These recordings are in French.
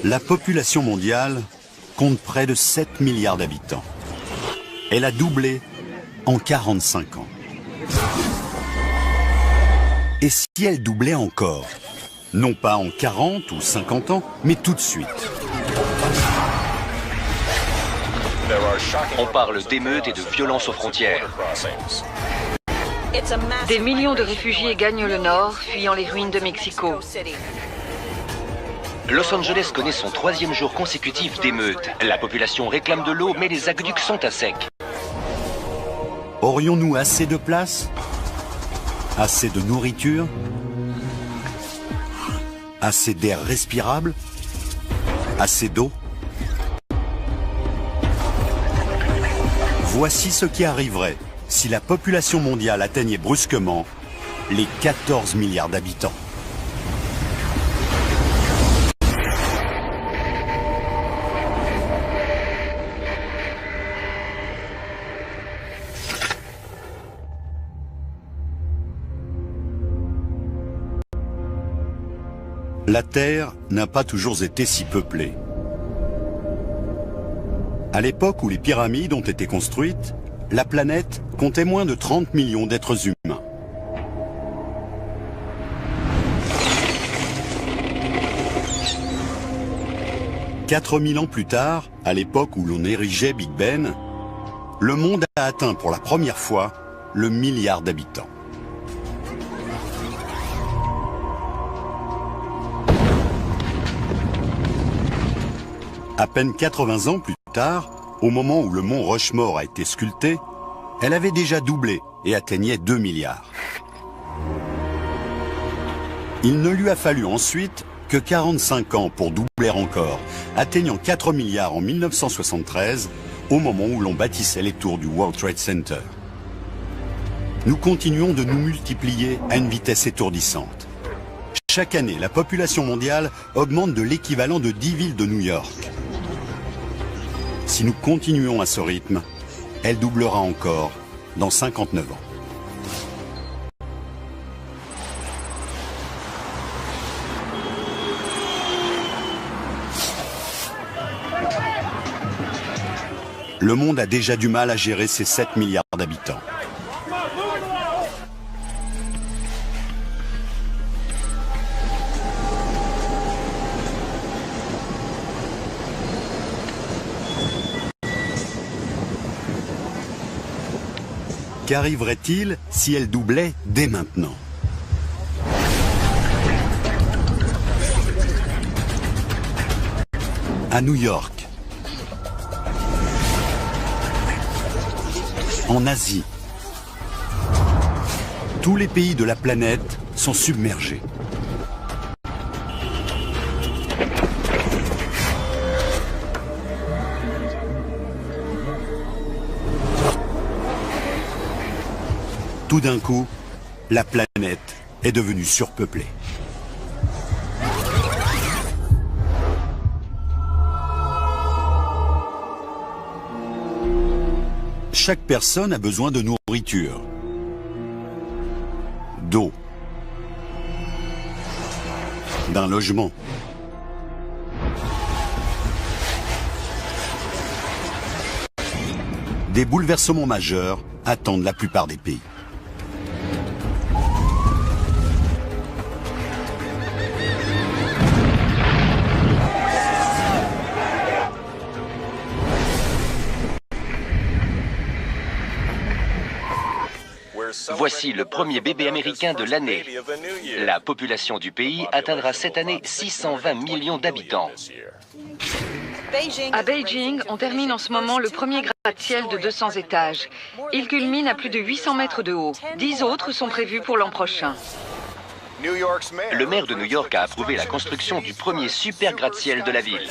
La population mondiale compte près de 7 milliards d'habitants. Elle a doublé en 45 ans. Et si elle doublait encore? Non pas en 40 ou 50 ans, mais tout de suite. On parle d'émeutes et de violences aux frontières. Des millions de réfugiés gagnent le nord, fuyant les ruines de Mexico. Los Angeles connaît son 3e jour consécutif d'émeutes. La population réclame de l'eau, mais les aqueducs sont à sec. Aurions-nous assez de place? Assez de nourriture? Assez d'air respirable? Assez d'eau? Voici ce qui arriverait si la population mondiale atteignait brusquement les 14 milliards d'habitants. La Terre n'a pas toujours été si peuplée. À l'époque où les pyramides ont été construites, la planète comptait moins de 30 millions d'êtres humains. « 4000 ans plus tard, à l'époque où l'on érigeait Big Ben, le monde a atteint pour la première fois le milliard d'habitants. À peine 80 ans plus tard, au moment où le mont Rushmore a été sculpté, elle avait déjà doublé et atteignait 2 milliards. Il ne lui a fallu ensuite que 45 ans pour doubler encore, atteignant 4 milliards en 1973, au moment où l'on bâtissait les tours du World Trade Center. Nous continuons de nous multiplier à une vitesse étourdissante. Chaque année, la population mondiale augmente de l'équivalent de 10 villes de New York. Si nous continuons à ce rythme, elle doublera encore dans 59 ans. Le monde a déjà du mal à gérer ses 7 milliards d'habitants. Qu'arriverait-il si elle doublait dès maintenant? À New York, en Asie, tous les pays de la planète sont submergés. Tout d'un coup, la planète est devenue surpeuplée. Chaque personne a besoin de nourriture, d'eau, d'un logement. Des bouleversements majeurs attendent la plupart des pays. Voici le premier bébé américain de l'année. La population du pays atteindra cette année 620 millions d'habitants. À Beijing, on termine en ce moment le premier gratte-ciel de 200 étages. Il culmine à plus de 800 mètres de haut. 10 autres sont prévus pour l'an prochain. Le maire de New York a approuvé la construction du premier super gratte-ciel de la ville.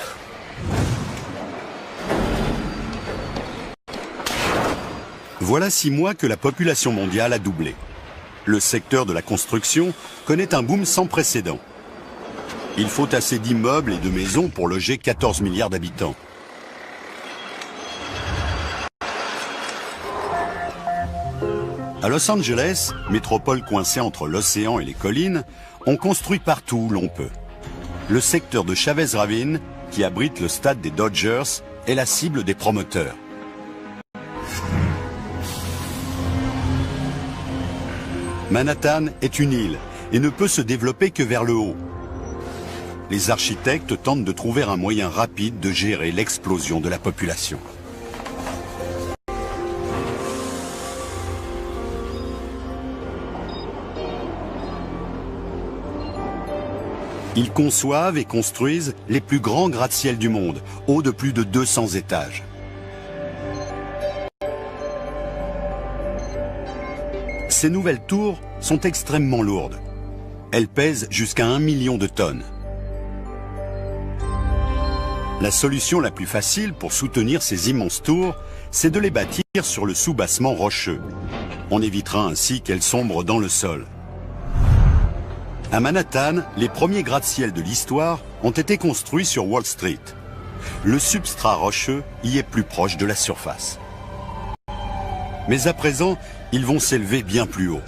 Voilà 6 mois que la population mondiale a doublé. Le secteur de la construction connaît un boom sans précédent. Il faut assez d'immeubles et de maisons pour loger 14 milliards d'habitants. À Los Angeles, métropole coincée entre l'océan et les collines, on construit partout où l'on peut. le secteur de Chavez Ravine, qui abrite le stade des Dodgers, est la cible des promoteurs. Manhattan est une île et ne peut se développer que vers le haut. Les architectes tentent de trouver un moyen rapide de gérer l'explosion de la population. Ils conçoivent et construisent les plus grands gratte-ciel du monde, hauts de plus de 200 étages. Ces nouvelles tours sont extrêmement lourdes. Elles pèsent jusqu'à 1 million de tonnes. La solution la plus facile pour soutenir ces immenses tours, c'est de les bâtir sur le soubassement rocheux. On évitera ainsi qu'elles sombrent dans le sol. À Manhattan, les premiers gratte-ciel de l'histoire ont été construits sur Wall Street. Le substrat rocheux y est plus proche de la surface. Mais à présent, ils vont s'élever bien plus haut.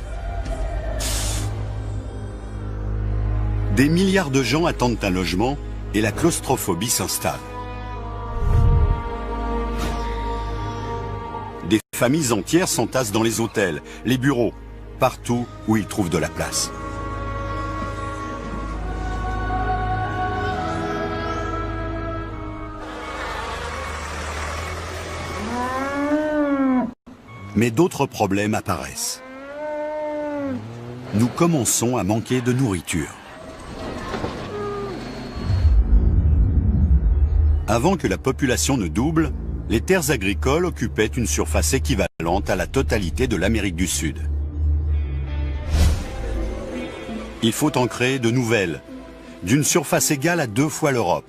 Des milliards de gens attendent un logement et la claustrophobie s'installe. Des familles entières s'entassent dans les hôtels, les bureaux, partout où ils trouvent de la place. Mais d'autres problèmes apparaissent. Nous commençons à manquer de nourriture. Avant que la population ne double, les terres agricoles occupaient une surface équivalente à la totalité de l'Amérique du Sud. Il faut en créer de nouvelles, d'une surface égale à 2 fois l'Europe.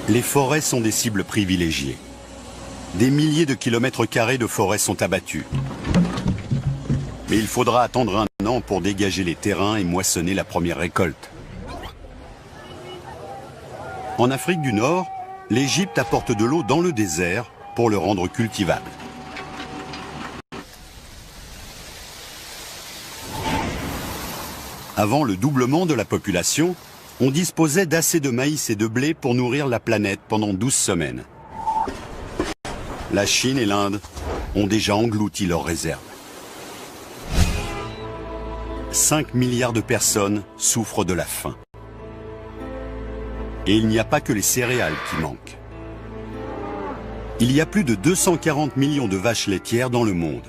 Les forêts sont des cibles privilégiées. Des milliers de kilomètres carrés de forêts sont abattus. Mais il faudra attendre 1 an pour dégager les terrains et moissonner la première récolte. En Afrique du Nord, l'Égypte apporte de l'eau dans le désert pour le rendre cultivable. Avant le doublement de la population, on disposait d'assez de maïs et de blé pour nourrir la planète pendant 12 semaines. La Chine et l'Inde ont déjà englouti leurs réserves. 5 milliards de personnes souffrent de la faim. Et il n'y a pas que les céréales qui manquent. Il y a plus de 240 millions de vaches laitières dans le monde.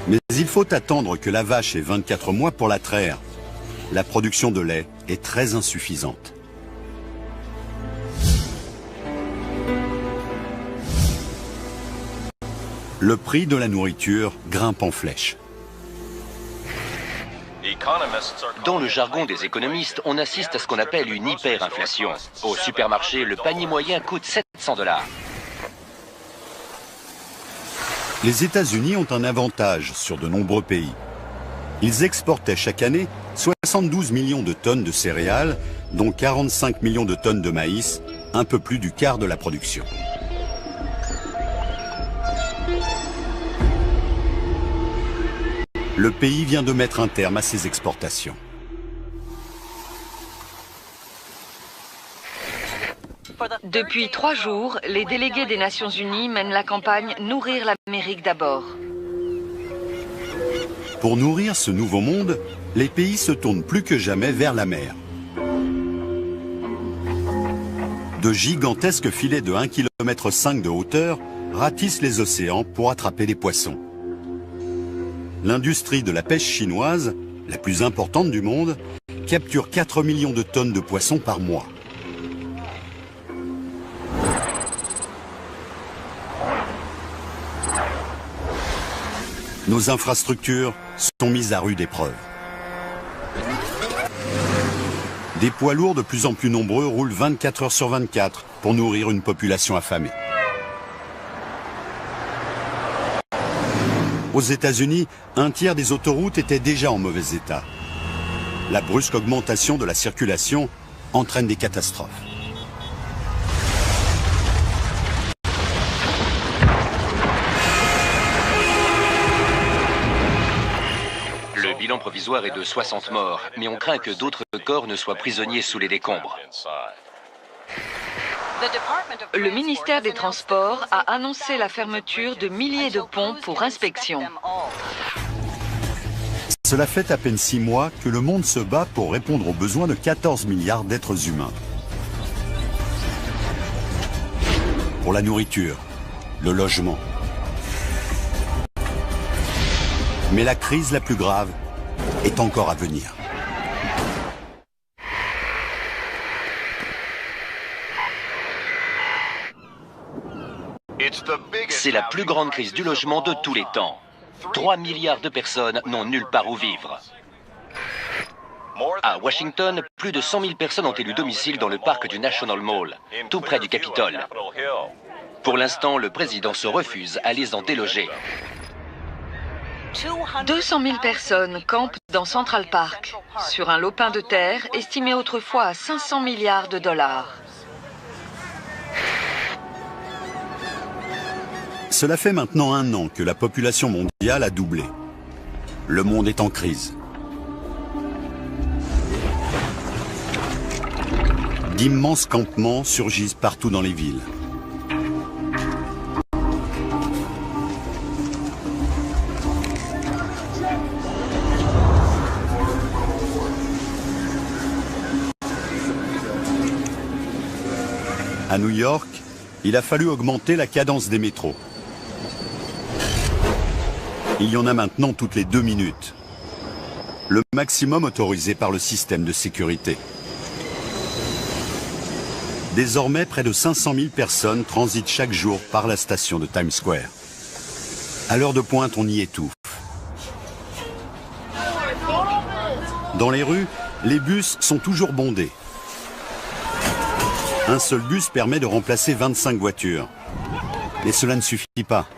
Mais il faut attendre que la vache ait 24 mois pour la traire. La production de lait est très insuffisante. Le prix de la nourriture grimpe en flèche. Dans le jargon des économistes, on assiste à ce qu'on appelle une hyperinflation. Au supermarché, le panier moyen coûte 700 $. Les États-Unis ont un avantage sur de nombreux pays. Ils exportaient chaque année 72 millions de tonnes de céréales, dont 45 millions de tonnes de maïs, un peu plus du quart de la production. Le pays vient de mettre un terme à ses exportations. Depuis 3 jours, les délégués des Nations Unies mènent la campagne « Nourrir l'Amérique d'abord ». Pour nourrir ce nouveau monde, les pays se tournent plus que jamais vers la mer. De gigantesques filets de 1,5 km de hauteur ratissent les océans pour attraper les poissons. L'industrie de la pêche chinoise, la plus importante du monde, capture 4 millions de tonnes de poissons par mois. Nos infrastructures sont mises à rude épreuve. Des poids lourds de plus en plus nombreux roulent 24 heures sur 24 pour nourrir une population affamée. Aux États-Unis, un tiers des autoroutes étaient déjà en mauvais état. La brusque augmentation de la circulation entraîne des catastrophes. bilan provisoire est de 60 morts, mais on craint que d'autres corps ne soient prisonniers sous les décombres. Le ministère des Transports a annoncé la fermeture de milliers de ponts pour inspection. Cela fait à peine 6 mois que le monde se bat pour répondre aux besoins de 14 milliards d'êtres humains. Pour la nourriture, le logement. Mais la crise la plus grave est encore à venir. C'est la plus grande crise du logement de tous les temps. 3 milliards de personnes n'ont nulle part où vivre. À Washington, plus de 100 000 personnes ont élu domicile dans le parc du National Mall, tout près du Capitole. Pour l'instant, le président se refuse à les en déloger. 200 000 personnes campent dans Central Park, sur un lopin de terre estimé autrefois à 500 milliards de dollars. Cela fait maintenant 1 an que la population mondiale a doublé. Le monde est en crise. D'immenses campements surgissent partout dans les villes. À New York, il a fallu augmenter la cadence des métros. Il y en a maintenant toutes les 2 minutes. Le maximum autorisé par le système de sécurité. Désormais, près de 500 000 personnes transitent chaque jour par la station de Times Square. À l'heure de pointe, on y étouffe. Dans les rues, les bus sont toujours bondés. Un seul bus permet de remplacer 25 voitures. Mais cela ne suffit pas.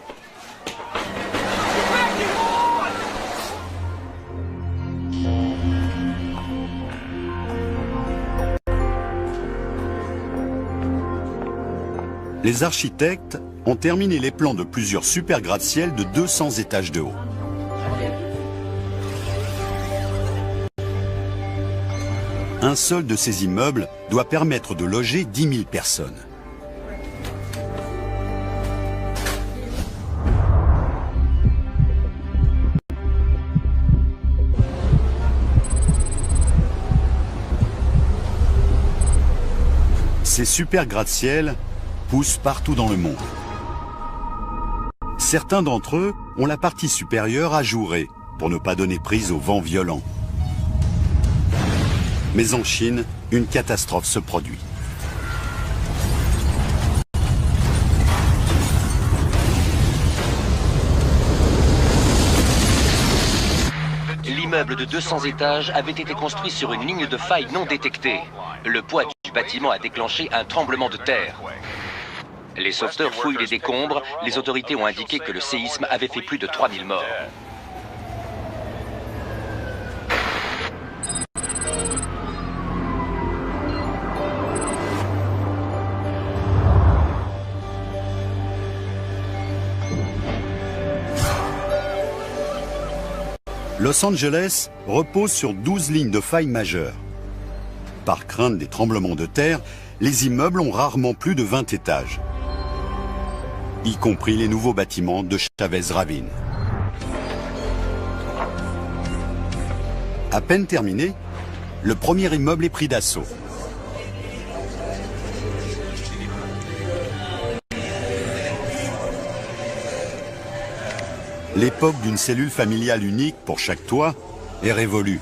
Les architectes ont terminé les plans de plusieurs super gratte-ciel de 200 étages de haut. Un seul de ces immeubles doit permettre de loger 10 000 personnes. Ces super gratte-ciel poussent partout dans le monde. Certains d'entre eux ont la partie supérieure ajourée pour ne pas donner prise aux vents violents. Mais en Chine, une catastrophe se produit. L'immeuble de 200 étages avait été construit sur une ligne de faille non détectée. Le poids du bâtiment a déclenché un tremblement de terre. Les sauveteurs fouillent les décombres. Les autorités ont indiqué que le séisme avait fait plus de 3000 morts. Los Angeles repose sur 12 lignes de faille majeures. Par crainte des tremblements de terre, les immeubles ont rarement plus de 20 étages, y compris les nouveaux bâtiments de Chavez Ravine. À peine terminé, le premier immeuble est pris d'assaut. L'époque d'une cellule familiale unique pour chaque toit est révolue.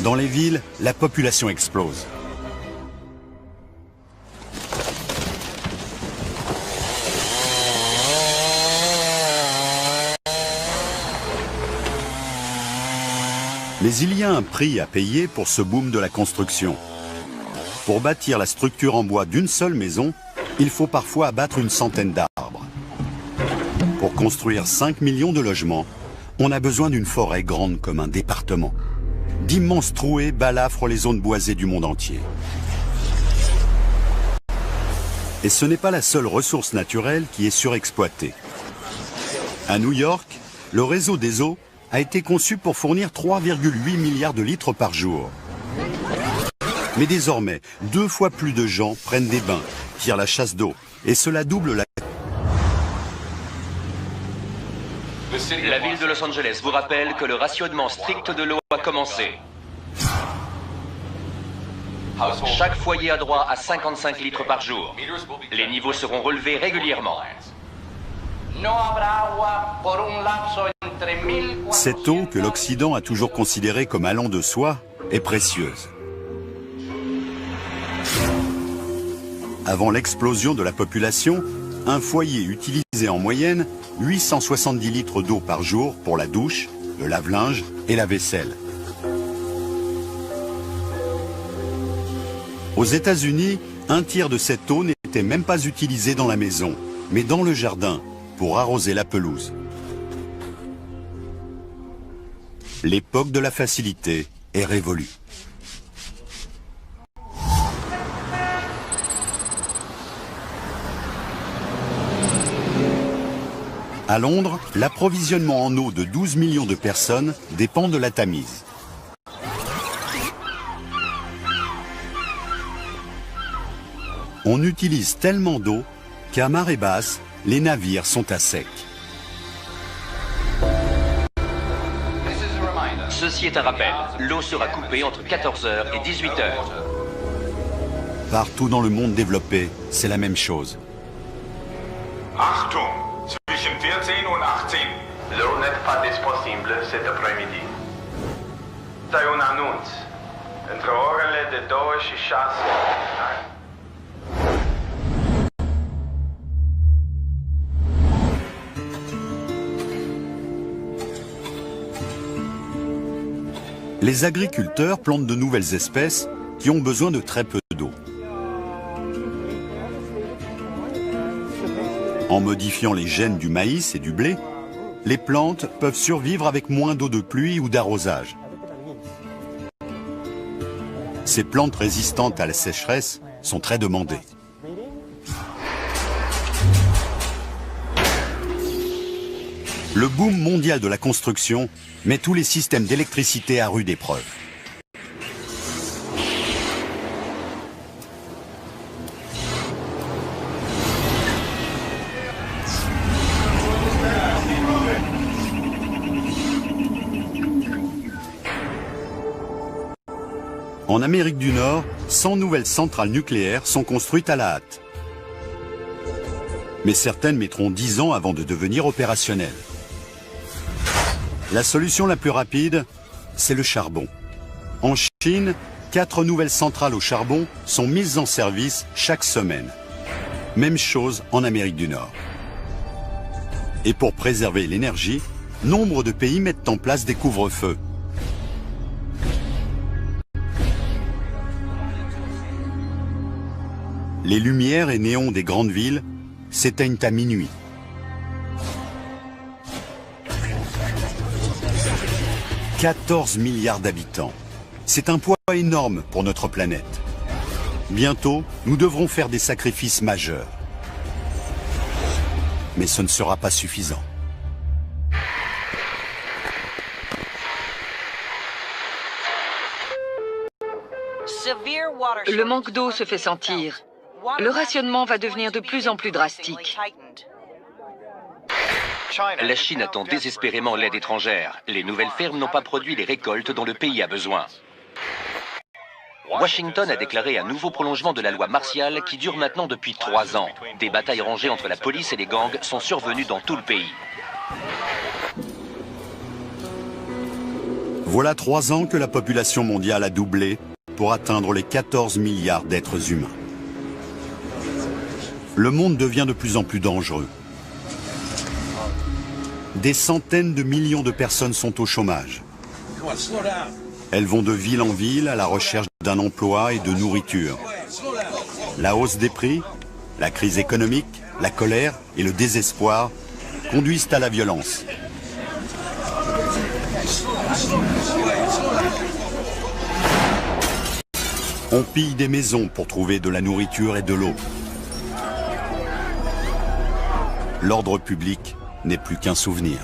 Dans les villes, la population explose. Mais il y a un prix à payer pour ce boom de la construction. Pour bâtir la structure en bois d'une seule maison, il faut parfois abattre une centaine d'arbres. Pour construire 5 millions de logements, on a besoin d'une forêt grande comme un département. D'immenses trouées balafrent les zones boisées du monde entier. Et ce n'est pas la seule ressource naturelle qui est surexploitée. À New York, le réseau des eaux a été conçu pour fournir 3,8 milliards de litres par jour. Mais désormais, 2 fois plus de gens prennent des bains, tirent la chasse d'eau, et cela double la... La ville de Los Angeles vous rappelle que le rationnement strict de l'eau a commencé. Chaque foyer a droit à 55 litres par jour. Les niveaux seront relevés régulièrement. Cette eau que l'Occident a toujours considérée comme allant de soi est précieuse. Avant l'explosion de la population, un foyer utilisait en moyenne 870 litres d'eau par jour pour la douche, le lave-linge et la vaisselle. Aux États-Unis, un tiers de cette eau n'était même pas utilisée dans la maison, mais dans le jardin, pour arroser la pelouse. L'époque de la facilité est révolue. À Londres, l'approvisionnement en eau de 12 millions de personnes dépend de la Tamise. On utilise tellement d'eau qu'à marée basse, les navires sont à sec. Ceci est un rappel. L'eau sera coupée entre 14h et 18h. Partout dans le monde développé, c'est la même chose. Achtung! Zwischen 14 et 18. L'eau n'est pas disponible cet après-midi. C'est un annonce. Entre orele de 2 și 6. Les agriculteurs plantent de nouvelles espèces qui ont besoin de très peu d'eau. En modifiant les gènes du maïs et du blé, les plantes peuvent survivre avec moins d'eau de pluie ou d'arrosage. Ces plantes résistantes à la sécheresse sont très demandées. Le boom mondial de la construction met tous les systèmes d'électricité à rude épreuve. En Amérique du Nord, 100 nouvelles centrales nucléaires sont construites à la hâte. Mais certaines mettront 10 ans avant de devenir opérationnelles. La solution la plus rapide, c'est le charbon. En Chine, 4 nouvelles centrales au charbon sont mises en service chaque semaine. Même chose en Amérique du Nord. Et pour préserver l'énergie, nombre de pays mettent en place des couvre-feux. Les lumières et néons des grandes villes s'éteignent à minuit. « 14 milliards d'habitants. C'est un poids énorme pour notre planète. Bientôt, nous devrons faire des sacrifices majeurs. Mais ce ne sera pas suffisant. Le manque d'eau se fait sentir. Le rationnement va devenir de plus en plus drastique. La Chine attend désespérément l'aide étrangère. Les nouvelles fermes n'ont pas produit les récoltes dont le pays a besoin. Washington a déclaré un nouveau prolongement de la loi martiale qui dure maintenant depuis 3 ans. Des batailles rangées entre la police et les gangs sont survenues dans tout le pays. Voilà 3 ans que la population mondiale a doublé pour atteindre les 14 milliards d'êtres humains. Le monde devient de plus en plus dangereux. Des centaines de millions de personnes sont au chômage. Elles vont de ville en ville à la recherche d'un emploi et de nourriture. La hausse des prix, la crise économique, la colère et le désespoir conduisent à la violence. On pille des maisons pour trouver de la nourriture et de l'eau. l'ordre public n'est plus qu'un souvenir.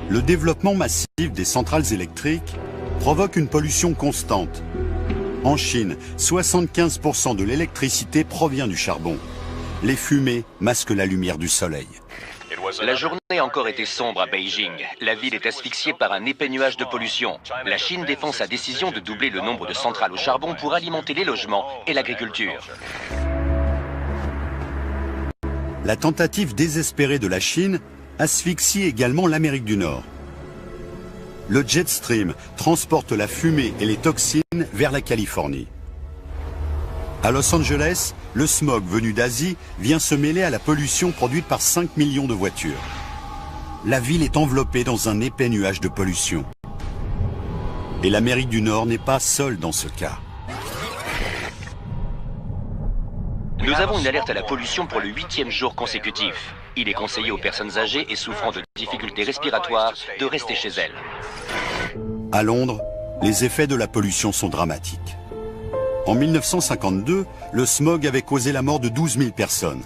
Le développement massif des centrales électriques provoque une pollution constante. En Chine, 75% de l'électricité provient du charbon. Les fumées masquent la lumière du soleil. La journée a encore été sombre à Beijing. La ville est asphyxiée par un épais nuage de pollution. La Chine défend sa décision de doubler le nombre de centrales au charbon pour alimenter les logements et l'agriculture. La tentative désespérée de la Chine asphyxie également l'Amérique du Nord. Le jet stream transporte la fumée et les toxines vers la Californie. À Los Angeles, le smog venu d'Asie vient se mêler à la pollution produite par 5 millions de voitures. La ville est enveloppée dans un épais nuage de pollution. Et l'Amérique du Nord n'est pas seule dans ce cas. Nous avons une alerte à la pollution pour le 8e jour consécutif. Il est conseillé aux personnes âgées et souffrant de difficultés respiratoires de rester chez elles. À Londres, les effets de la pollution sont dramatiques. En 1952, le smog avait causé la mort de 12 000 personnes.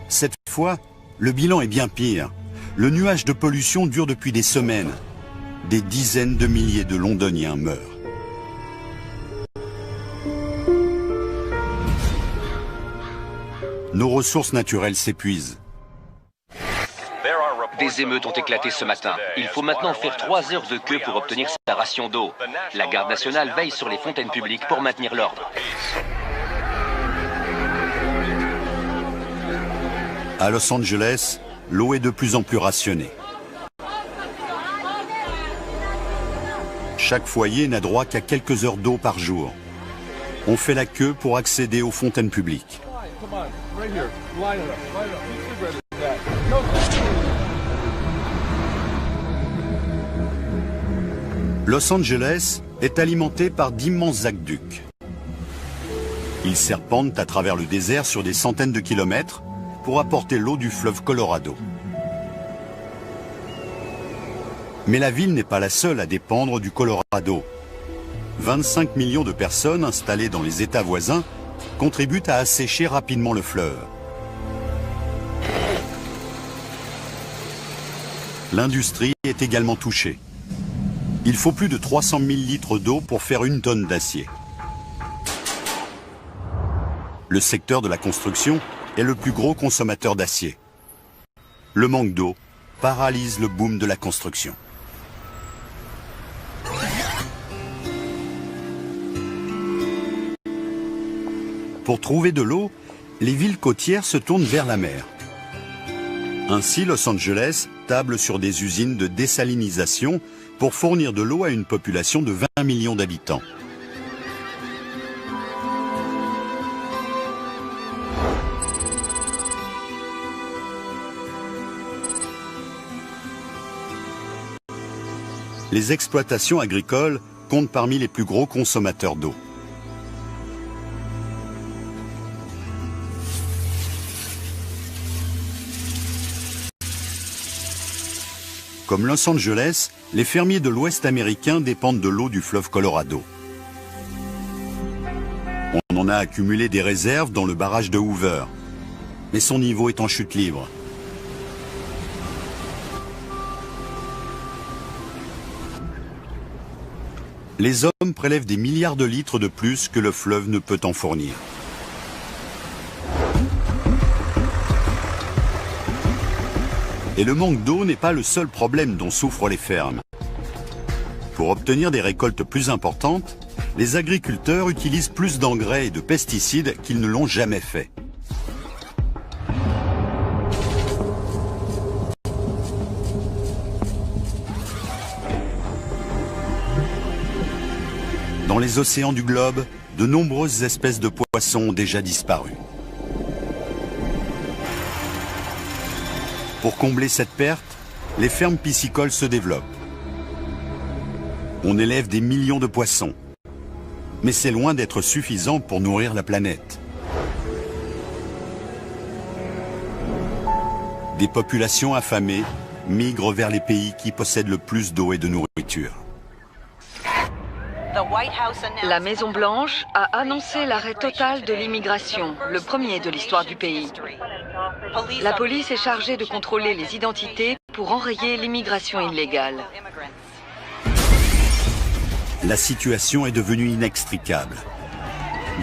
Cette fois, le bilan est bien pire. Le nuage de pollution dure depuis des semaines. Des dizaines de milliers de Londoniens meurent. Nos ressources naturelles s'épuisent. Des émeutes ont éclaté ce matin. Il faut maintenant faire 3 heures de queue pour obtenir sa ration d'eau. La garde nationale veille sur les fontaines publiques pour maintenir l'ordre. À Los Angeles, l'eau est de plus en plus rationnée. Chaque foyer n'a droit qu'à quelques heures d'eau par jour. On fait la queue pour accéder aux fontaines publiques. Los Angeles est alimenté par d'immenses aqueducs. Ils serpentent à travers le désert sur des centaines de kilomètres pour apporter l'eau du fleuve Colorado. Mais la ville n'est pas la seule à dépendre du Colorado. 25 millions de personnes installées dans les États voisins contribuent à assécher rapidement le fleuve. L'industrie est également touchée. Il faut plus de 300 000 litres d'eau pour faire 1 tonne d'acier. Le secteur de la construction est le plus gros consommateur d'acier. Le manque d'eau paralyse le boom de la construction. Pour trouver de l'eau, les villes côtières se tournent vers la mer. Ainsi, Los Angeles table sur des usines de désalinisation pour fournir de l'eau à une population de 20 millions d'habitants. Les exploitations agricoles comptent parmi les plus gros consommateurs d'eau. Comme Los Angeles, les fermiers de l'Ouest américain dépendent de l'eau du fleuve Colorado. On en a accumulé des réserves dans le barrage de Hoover, mais son niveau est en chute libre. Les hommes prélèvent des milliards de litres de plus que le fleuve ne peut en fournir. Et le manque d'eau n'est pas le seul problème dont souffrent les fermes. Pour obtenir des récoltes plus importantes, les agriculteurs utilisent plus d'engrais et de pesticides qu'ils ne l'ont jamais fait. Dans les océans du globe, de nombreuses espèces de poissons ont déjà disparu. Pour combler cette perte, les fermes piscicoles se développent. On élève des millions de poissons. Mais c'est loin d'être suffisant pour nourrir la planète. Des populations affamées migrent vers les pays qui possèdent le plus d'eau et de nourriture. La Maison-Blanche a annoncé l'arrêt total de l'immigration, le premier de l'histoire du pays. La police est chargée de contrôler les identités pour enrayer l'immigration illégale. La situation est devenue inextricable.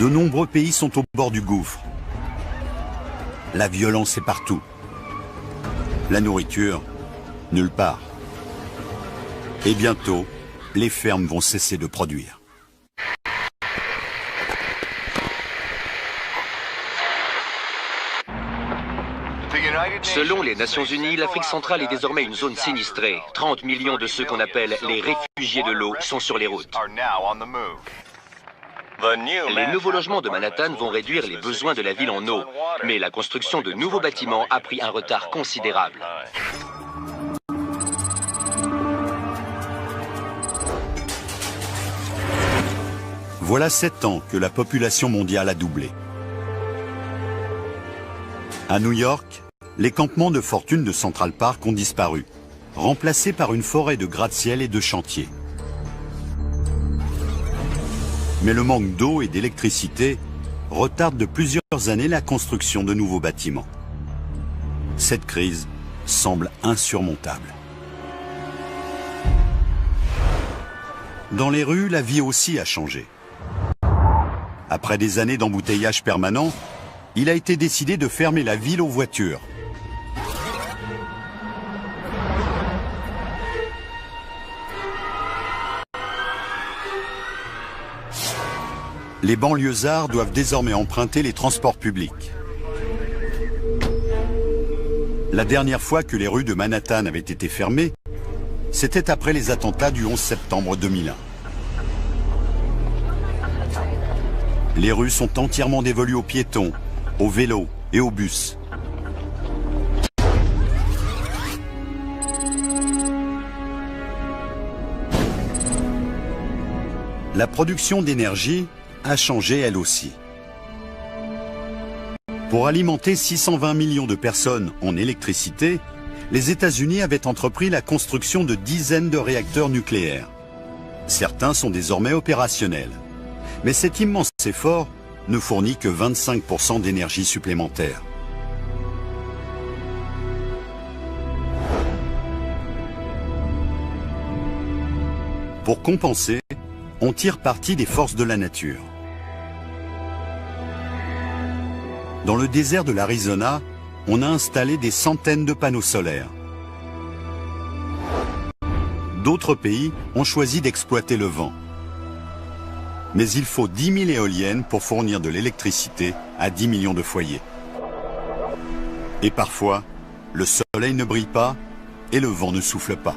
De nombreux pays sont au bord du gouffre. La violence est partout. La nourriture, nulle part. Et bientôt, les fermes vont cesser de produire. Selon les Nations Unies, l'Afrique centrale est désormais une zone sinistrée. 30 millions de ceux qu'on appelle les réfugiés de l'eau sont sur les routes. Les nouveaux logements de Manhattan vont réduire les besoins de la ville en eau, mais la construction de nouveaux bâtiments a pris un retard considérable. Voilà 7 ans que la population mondiale a doublé. À New York, les campements de fortune de Central Park ont disparu, remplacés par une forêt de gratte-ciel et de chantiers. Mais le manque d'eau et d'électricité retarde de plusieurs années la construction de nouveaux bâtiments. Cette crise semble insurmontable. Dans les rues, la vie aussi a changé. Après des années d'embouteillage permanent, il a été décidé de fermer la ville aux voitures. Les banlieusards doivent désormais emprunter les transports publics. La dernière fois que les rues de Manhattan avaient été fermées, c'était après les attentats du 11 septembre 2001. Les rues sont entièrement dévolues aux piétons, aux vélos et aux bus. La production d'énergie a changé elle aussi. Pour alimenter 620 millions de personnes en électricité, les États-Unis avaient entrepris la construction de dizaines de réacteurs nucléaires. Certains sont désormais opérationnels. Mais cet immense effort ne fournit que 25% d'énergie supplémentaire. Pour compenser, on tire parti des forces de la nature. Dans le désert de l'Arizona, on a installé des centaines de panneaux solaires. D'autres pays ont choisi d'exploiter le vent. Mais il faut 10 000 éoliennes pour fournir de l'électricité à 10 millions de foyers. Et parfois, le soleil ne brille pas et le vent ne souffle pas.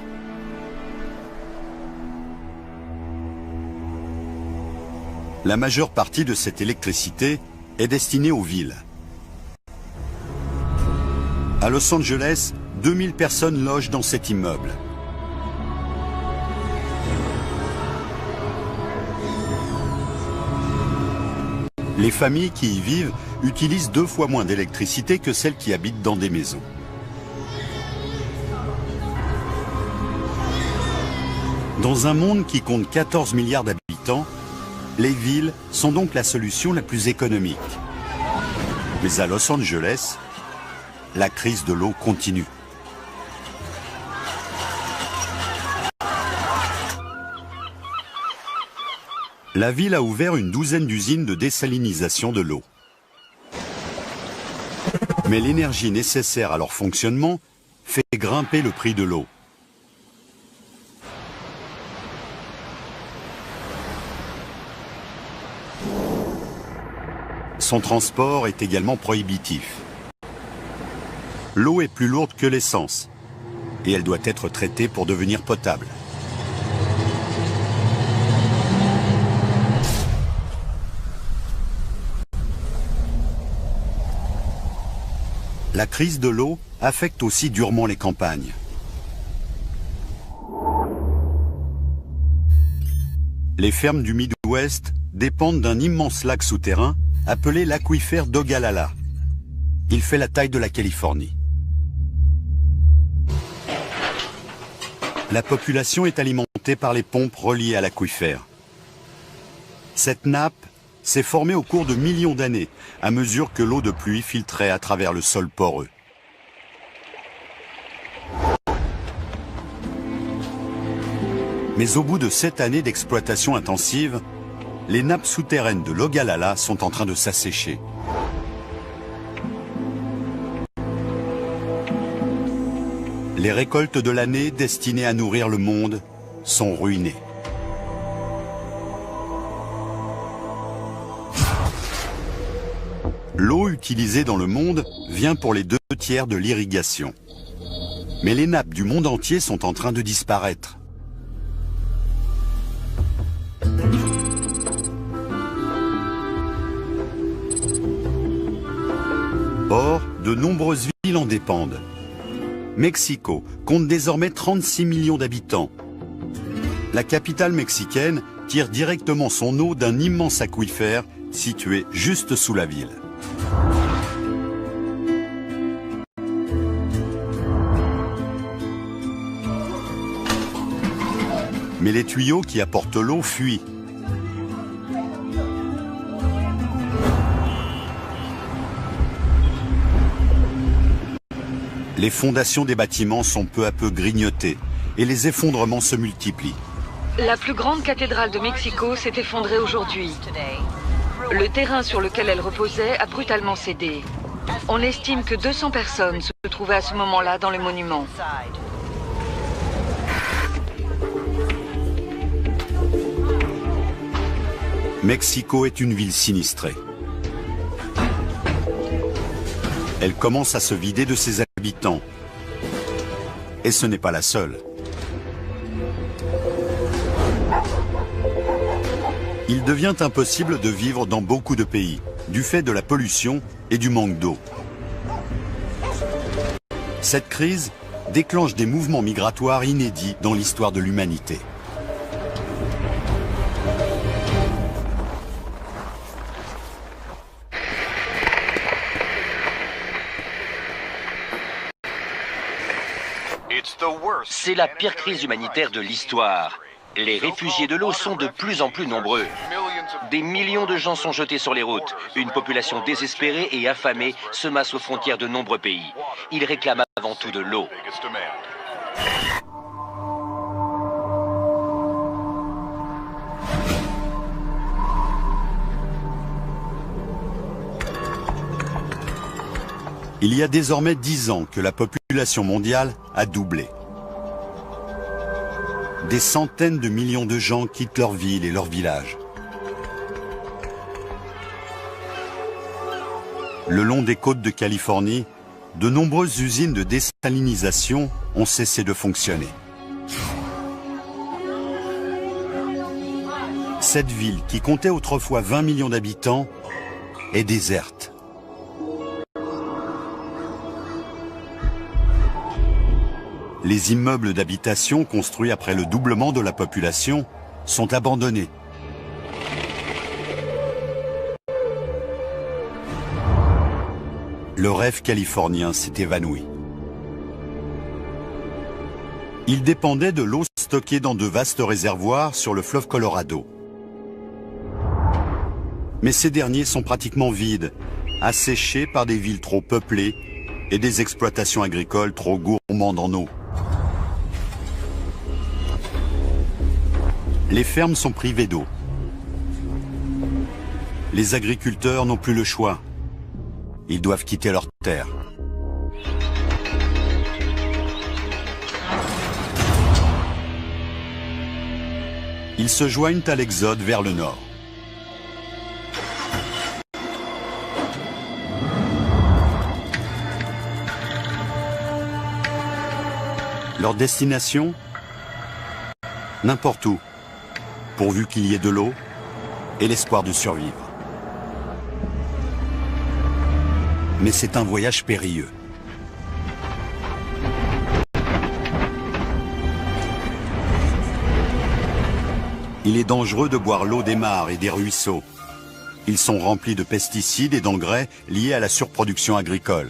La majeure partie de cette électricité est destinée aux villes. À Los Angeles, 2000 personnes logent dans cet immeuble. Les familles qui y vivent utilisent 2 fois moins d'électricité que celles qui habitent dans des maisons. Dans un monde qui compte 14 milliards d'habitants, les villes sont donc la solution la plus économique. Mais à Los Angeles, la crise de l'eau continue. La ville a ouvert une douzaine d'usines de désalinisation de l'eau. Mais l'énergie nécessaire à leur fonctionnement fait grimper le prix de l'eau. Son transport est également prohibitif. L'eau est plus lourde que l'essence et elle doit être traitée pour devenir potable. La crise de l'eau affecte aussi durement les campagnes. Les fermes du Midwest dépendent d'un immense lac souterrain appelé l'aquifère d'Ogallala. Il fait la taille de la Californie. La population est alimentée par les pompes reliées à l'aquifère. Cette nappe s'est formée au cours de millions d'années, à mesure que l'eau de pluie filtrait à travers le sol poreux. Mais au bout de 7 années d'exploitation intensive, les nappes souterraines de l'Ogallala sont en train de s'assécher. Les récoltes de l'année destinées à nourrir le monde sont ruinées. L'eau utilisée dans le monde vient pour les 2/3 de l'irrigation. Mais les nappes du monde entier sont en train de disparaître. Or, de nombreuses villes en dépendent. Mexico compte désormais 36 millions d'habitants. La capitale mexicaine tire directement son eau d'un immense aquifère situé juste sous la ville. Mais les tuyaux qui apportent l'eau fuient. Les fondations des bâtiments sont peu à peu grignotées et les effondrements se multiplient. La plus grande cathédrale de Mexico s'est effondrée aujourd'hui. Le terrain sur lequel elle reposait a brutalement cédé. On estime que 200 personnes se trouvaient à ce moment-là dans le monument. Mexico est une ville sinistrée. Elle commence à se vider de ses habitants. Et ce n'est pas la seule. Il devient impossible de vivre dans beaucoup de pays, du fait de la pollution et du manque d'eau. Cette crise déclenche des mouvements migratoires inédits dans l'histoire de l'humanité. C'est la pire crise humanitaire de l'histoire. Les réfugiés de l'eau sont de plus en plus nombreux. Des millions de gens sont jetés sur les routes. Une population désespérée et affamée se masse aux frontières de nombreux pays. Ils réclament avant tout de l'eau. Il y a désormais 10 ans que la population mondiale a doublé. Des centaines de millions de gens quittent leur ville et leur village. Le long des côtes de Californie, de nombreuses usines de désalinisation ont cessé de fonctionner. Cette ville, qui comptait autrefois 20 millions d'habitants, est déserte. Les immeubles d'habitation construits après le doublement de la population sont abandonnés. Le rêve californien s'est évanoui. Il dépendait de l'eau stockée dans de vastes réservoirs sur le fleuve Colorado. Mais ces derniers sont pratiquement vides, asséchés par des villes trop peuplées et des exploitations agricoles trop gourmandes en eau. Les fermes sont privées d'eau. Les agriculteurs n'ont plus le choix. Ils doivent quitter leurs terres. Ils se joignent à l'exode vers le nord. Leur destination ? N'importe où, pourvu qu'il y ait de l'eau et l'espoir de survivre. Mais c'est un voyage périlleux. Il est dangereux de boire l'eau des mares et des ruisseaux. Ils sont remplis de pesticides et d'engrais liés à la surproduction agricole.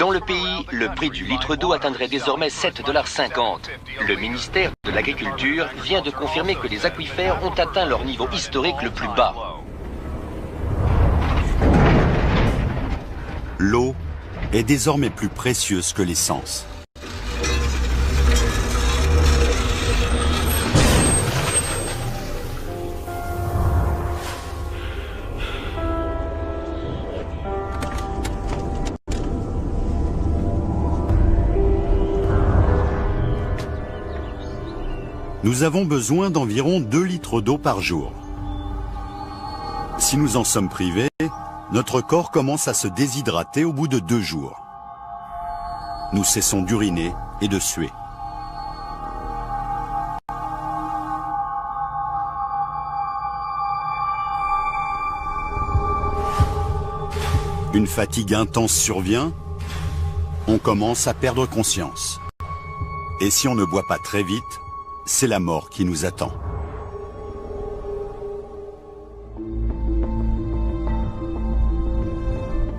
Dans le pays, le prix du litre d'eau atteindrait désormais 7,50 $. Le ministère de l'Agriculture vient de confirmer que les aquifères ont atteint leur niveau historique le plus bas. L'eau est désormais plus précieuse que l'essence. Nous avons besoin d'environ 2 litres d'eau par jour. Si nous en sommes privés, notre corps commence à se déshydrater au bout de 2 jours. Nous cessons d'uriner et de suer. Une fatigue intense survient, on commence à perdre conscience. Et si on ne boit pas très vite, c'est la mort qui nous attend.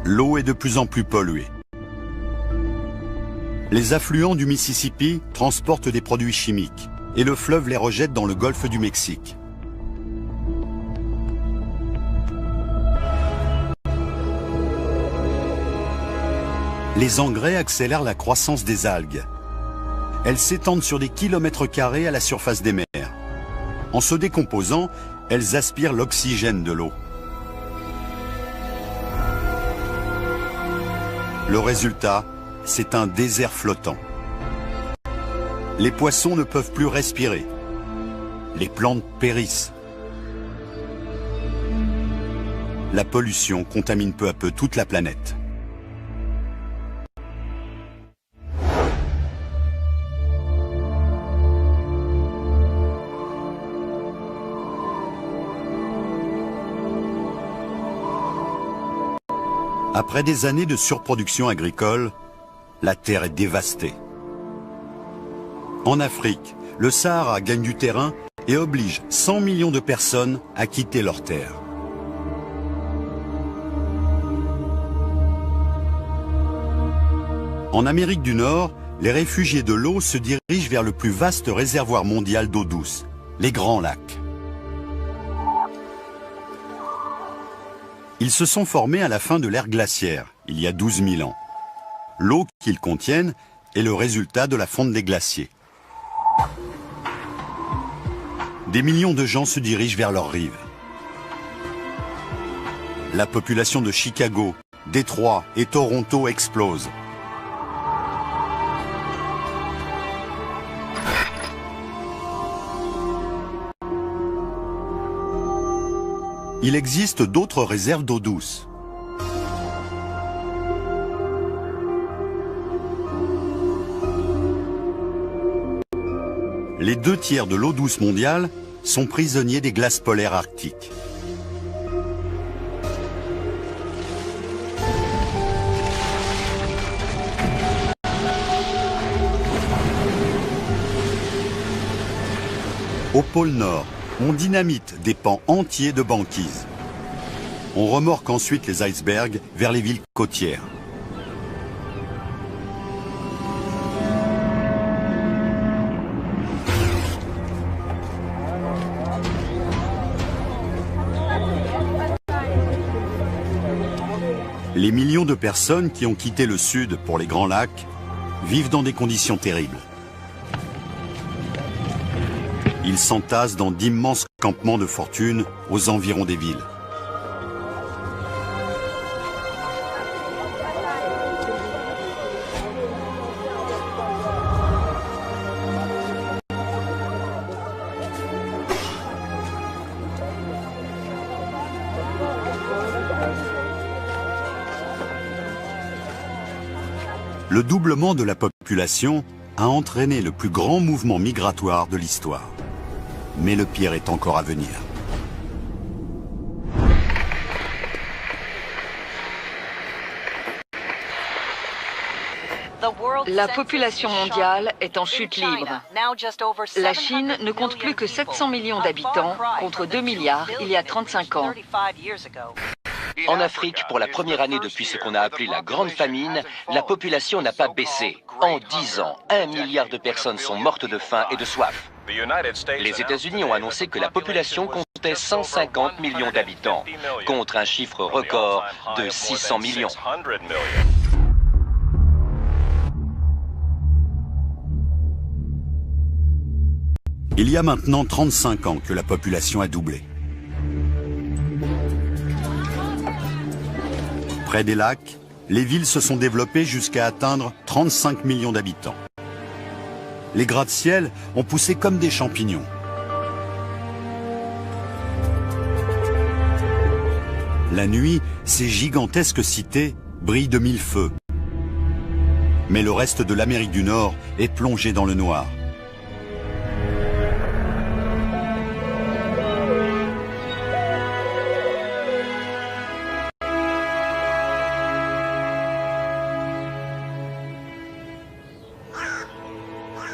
L'eau est de plus en plus polluée. Les affluents du Mississippi transportent des produits chimiques et le fleuve les rejette dans le golfe du Mexique. Les engrais accélèrent la croissance des algues. Elles s'étendent sur des kilomètres carrés à la surface des mers. En se décomposant, elles aspirent l'oxygène de l'eau. Le résultat, c'est un désert flottant. Les poissons ne peuvent plus respirer. Les plantes périssent. La pollution contamine peu à peu toute la planète. Après des années de surproduction agricole, la terre est dévastée. En Afrique, le Sahara gagne du terrain et oblige 100 millions de personnes à quitter leur terre. En Amérique du Nord, les réfugiés de l'eau se dirigent vers le plus vaste réservoir mondial d'eau douce, les Grands Lacs. Ils se sont formés à la fin de l'ère glaciaire, il y a 12 000 ans. L'eau qu'ils contiennent est le résultat de la fonte des glaciers. Des millions de gens se dirigent vers leurs rives. La population de Chicago, Détroit et Toronto explose. Il existe d'autres réserves d'eau douce. Les 2 tiers de l'eau douce mondiale sont prisonniers des glaces polaires arctiques. Au pôle Nord, on dynamite des pans entiers de banquise. On remorque ensuite les icebergs vers les villes côtières. Les millions de personnes qui ont quitté le sud pour les Grands Lacs vivent dans des conditions terribles. Ils s'entassent dans d'immenses campements de fortune aux environs des villes. Le doublement de la population a entraîné le plus grand mouvement migratoire de l'histoire. Mais le pire est encore à venir. La population mondiale est en chute libre. La Chine ne compte plus que 700 millions d'habitants contre 2 milliards il y a 35 ans. En Afrique, pour la première année depuis ce qu'on a appelé la Grande Famine, la population n'a pas baissé. En 10 ans, 1 milliard de personnes sont mortes de faim et de soif. Les États-Unis ont annoncé que la population comptait 150 millions d'habitants, contre un chiffre record de 600 millions. Il y a maintenant 35 ans que la population a doublé. Près des lacs, les villes se sont développées jusqu'à atteindre 35 millions d'habitants. Les gratte-ciel ont poussé comme des champignons. La nuit, ces gigantesques cités brillent de mille feux. Mais le reste de l'Amérique du Nord est plongé dans le noir.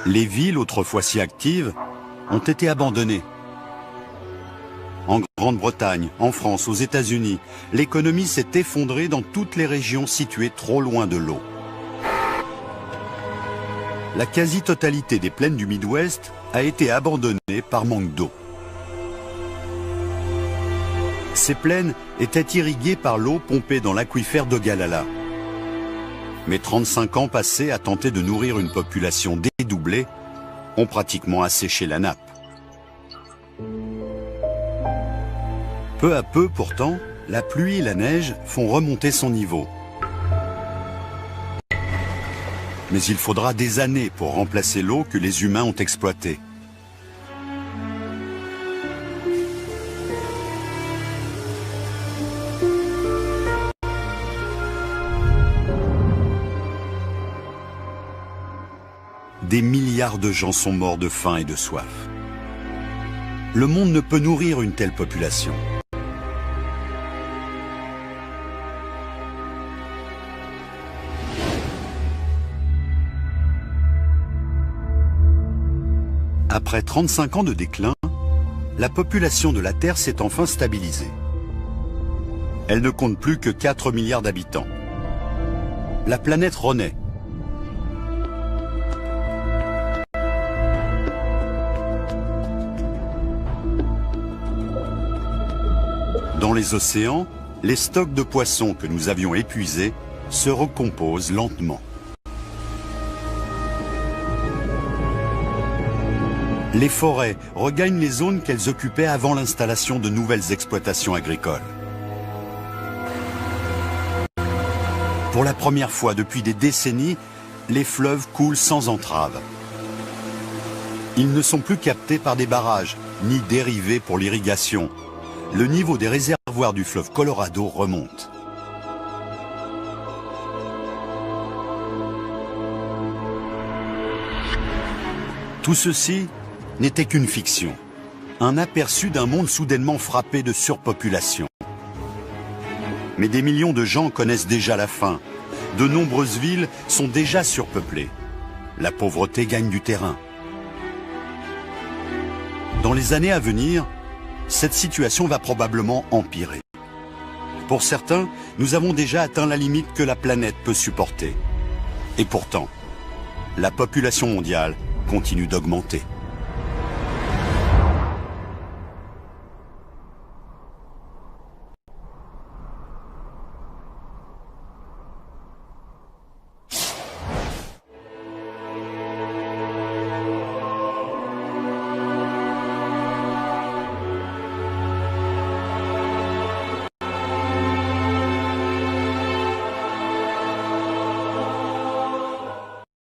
Les villes, autrefois si actives, ont été abandonnées. En Grande-Bretagne, en France, aux États-Unis, l'économie s'est effondrée dans toutes les régions situées trop loin de l'eau. La quasi-totalité des plaines du Midwest a été abandonnée par manque d'eau. Ces plaines étaient irriguées par l'eau pompée dans l'aquifère d'Ogallala. Mais 35 ans passés à tenter de nourrir une population dédoublée ont pratiquement asséché la nappe. Peu à peu, pourtant, la pluie et la neige font remonter son niveau. Mais il faudra des années pour remplacer l'eau que les humains ont exploitée. Des milliards de gens sont morts de faim et de soif. Le monde ne peut nourrir une telle population. Après 35 ans de déclin, la population de la Terre s'est enfin stabilisée. Elle ne compte plus que 4 milliards d'habitants. La planète renaît. Dans les océans, les stocks de poissons que nous avions épuisés se recomposent lentement. Les forêts regagnent les zones qu'elles occupaient avant l'installation de nouvelles exploitations agricoles. Pour la première fois depuis des décennies, les fleuves coulent sans entrave. Ils ne sont plus captés par des barrages, ni dérivés pour l'irrigation. Le niveau des réservoirs du fleuve Colorado remonte. Tout ceci n'était qu'une fiction, un aperçu d'un monde soudainement frappé de surpopulation. Mais des millions de gens connaissent déjà la faim. De nombreuses villes sont déjà surpeuplées. La pauvreté gagne du terrain. Dans les années à venir, cette situation va probablement empirer. Pour certains, nous avons déjà atteint la limite que la planète peut supporter. Et pourtant, la population mondiale continue d'augmenter.